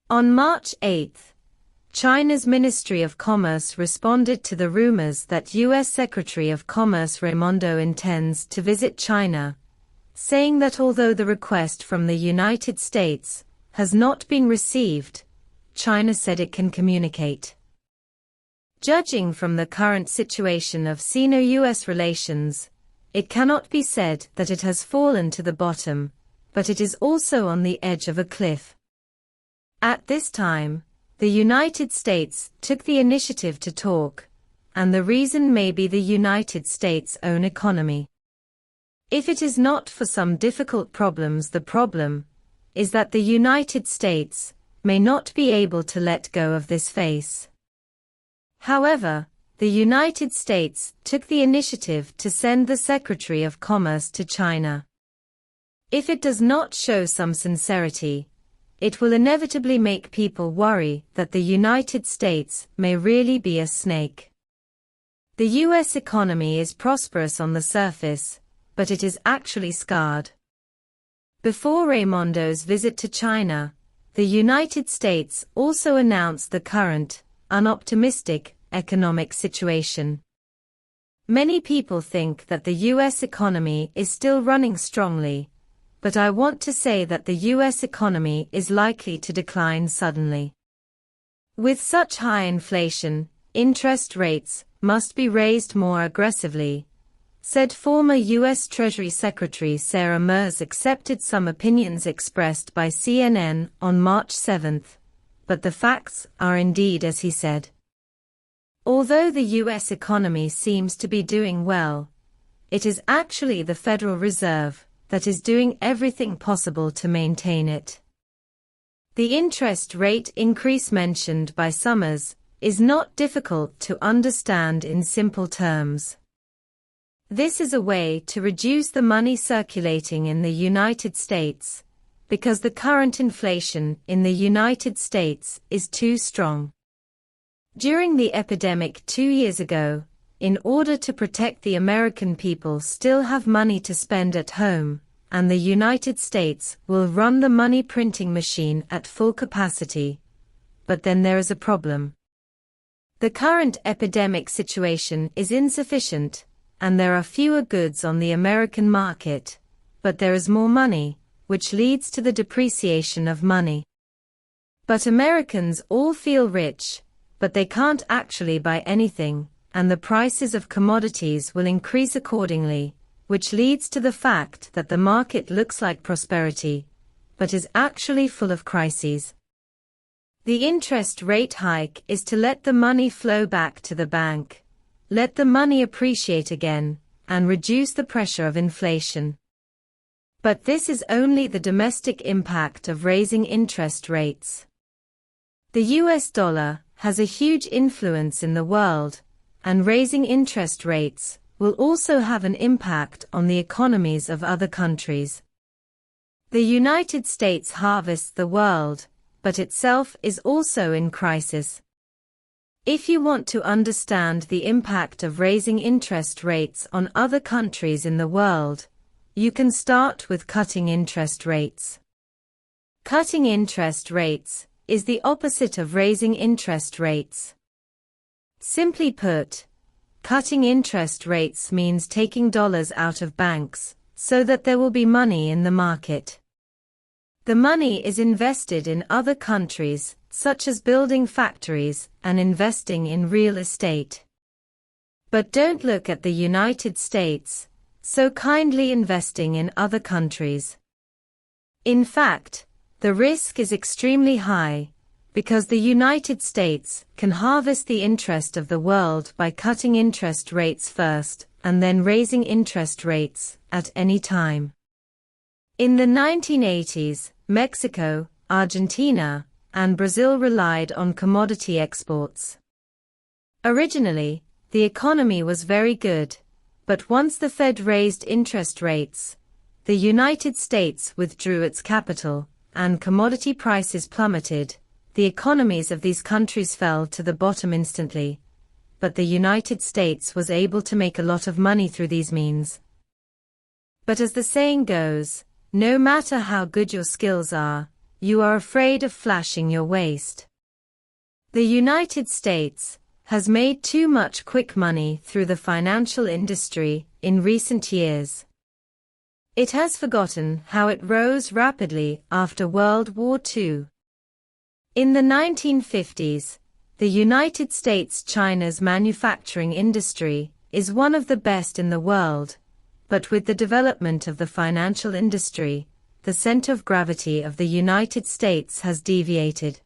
On March 8, China's Ministry of Commerce responded to the rumors that U.S. Secretary of Commerce Raimondo intends to visit China, saying that although the request from the United States has not been received, China said it can communicate. Judging from the current situation of Sino-US relations, it cannot be said that it has fallen to the bottom, but it is also on the edge of a cliff. At this time, the United States took the initiative to talk, and the reason may be the United States' own economy. If it is not for some difficult problems, the problem is that the United States may not be able to let go of this phase. However, the United States took the initiative to send the Secretary of Commerce to China. If it does not show some sincerity, it will inevitably make people worry that the United States may really be a snake. The U.S. economy is prosperous on the surface, but it is actually scarred. Before Raimondo's visit to China, the United States also announced the current, unoptimistic, economic situation. Many people think that the U.S. economy is still running strongly, but I want to say that the U.S. economy is likely to decline suddenly. With such high inflation, interest rates must be raised more aggressively, said former U.S. Treasury Secretary Sarah Merz. Accepted some opinions expressed by CNN on March 7, but the facts are indeed as he said. Although the U.S. economy seems to be doing well, it is actually the Federal Reserve that is doing everything possible to maintain it. The interest rate increase mentioned by Summers is not difficult to understand in simple terms. This is a way to reduce the money circulating in the United States, because the current inflation in the United States is too strong. During the epidemic 2 years ago, in order to protect the American people still have money to spend at home, and the United States will run the money printing machine at full capacity. But then there is a problem. The current epidemic situation is insufficient, and there are fewer goods on the American market, but there is more money, which leads to the depreciation of money. But Americans all feel rich, but they can't actually buy anything, and the prices of commodities will increase accordingly, which leads to the fact that the market looks like prosperity, but is actually full of crises. The interest rate hike is to let the money flow back to the bank, let the money appreciate again, and reduce the pressure of inflation. But this is only the domestic impact of raising interest rates. The US dollar has a huge influence in the world, and raising interest rates will also have an impact on the economies of other countries. The United States harvests the world, but itself is also in crisis. If you want to understand the impact of raising interest rates on other countries in the world, you can start with cutting interest rates. Cutting interest rates is the opposite of raising interest rates. Simply put, cutting interest rates means taking dollars out of banks, so that there will be money in the market. The money is invested in other countries, such as building factories and investing in real estate. But don't look at the United States, so kindly investing in other countries. In fact, the risk is extremely high, because the United States can harvest the interest of the world by cutting interest rates first, and then raising interest rates at any time. In the 1980s, Mexico, Argentina, and Brazil relied on commodity exports. Originally, the economy was very good, but once the Fed raised interest rates, the United States withdrew its capital, and commodity prices plummeted. The economies of these countries fell to the bottom instantly, but the United States was able to make a lot of money through these means. But as the saying goes, no matter how good your skills are, you are afraid of flashing your waist. The United States has made too much quick money through the financial industry in recent years. It has forgotten how it rose rapidly after World War II. In the 1950s, the United States-China's manufacturing industry is one of the best in the world, but with the development of the financial industry, the center of gravity of the United States has deviated.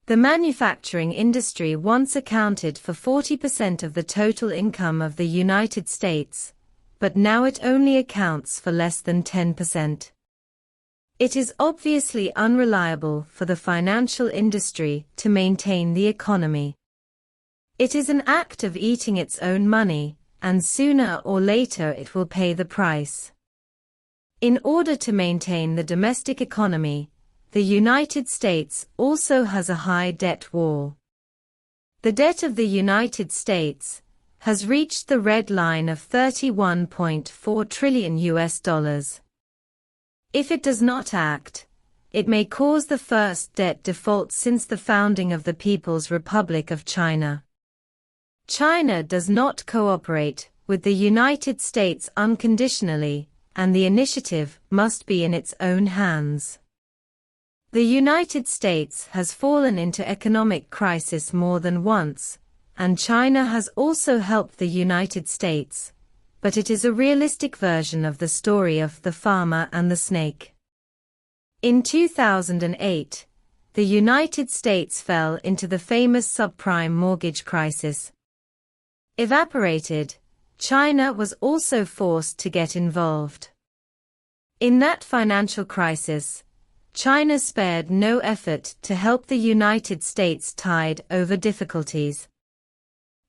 The manufacturing industry once accounted for 40% of the total income of the United States, but now it only accounts for less than 10%. It is obviously unreliable for the financial industry to maintain the economy. It is an act of eating its own money, and sooner or later it will pay the price. In order to maintain the domestic economy, the United States also has a high debt wall. The debt of the United States has reached the red line of $31.4 trillion. If it does not act, it may cause the first debt default since the founding of the People's Republic of China. China does not cooperate with the United States unconditionally, and the initiative must be in its own hands. The United States has fallen into economic crisis more than once, and China has also helped the United States, but it is a realistic version of the story of the farmer and the snake. In 2008, the United States fell into the famous subprime mortgage crisis. Evaporated, China was also forced to get involved. In that financial crisis, China spared no effort to help the United States tide over difficulties.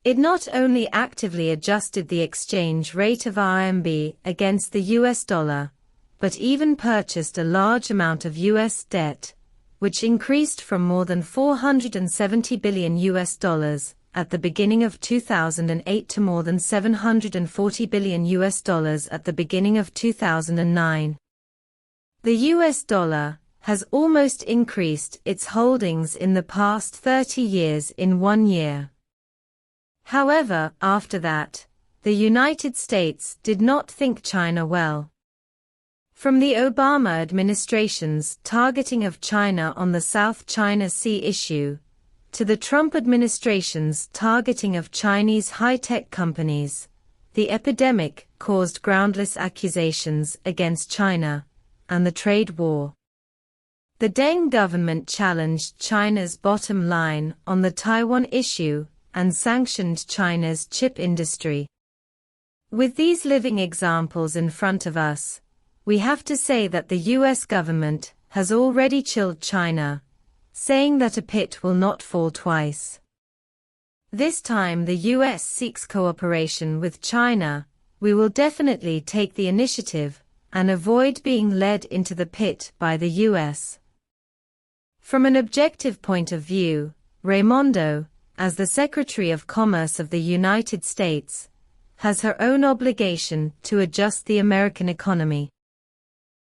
It not only actively adjusted the exchange rate of RMB against the US dollar, but even purchased a large amount of US debt, which increased from more than $470 billion at the beginning of 2008 to more than $740 billion at the beginning of 2009. The US dollar has almost increased its holdings in the past 30 years in 1 year. However, after that, the United States did not think China well. From the Obama administration's targeting of China on the South China Sea issue, to the Trump administration's targeting of Chinese high-tech companies, the epidemic caused groundless accusations against China, and the trade war. The Deng government challenged China's bottom line on the Taiwan issue and sanctioned China's chip industry. With these living examples in front of us, we have to say that the US government has already chilled China, saying that a pit will not fall twice. This time the US seeks cooperation with China, we will definitely take the initiative and avoid being led into the pit by the US. From an objective point of view, Raimondo, as the Secretary of Commerce of the United States, has her own obligation to adjust the American economy.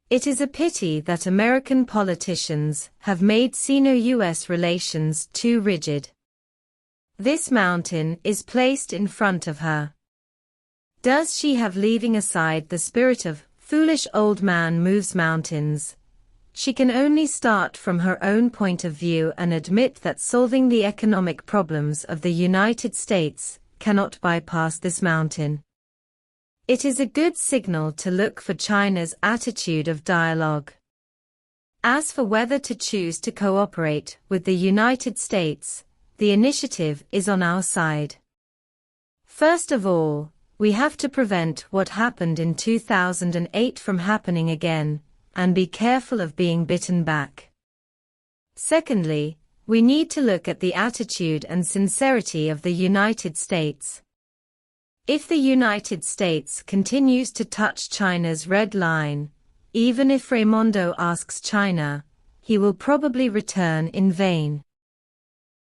It is a pity that American politicians have made Sino-US relations too rigid. This mountain is placed in front of her. Does she have leaving aside the spirit of foolish old man moves mountains? She can only start from her own point of view and admit that solving the economic problems of the United States cannot bypass this mountain. It is a good signal to look for China's attitude of dialogue. As for whether to choose to cooperate with the United States, the initiative is on our side. First of all, we have to prevent what happened in 2008 from happening again, and be careful of being bitten back. Secondly, we need to look at the attitude and sincerity of the United States. If the United States continues to touch China's red line, even if Raimondo asks China, he will probably return in vain.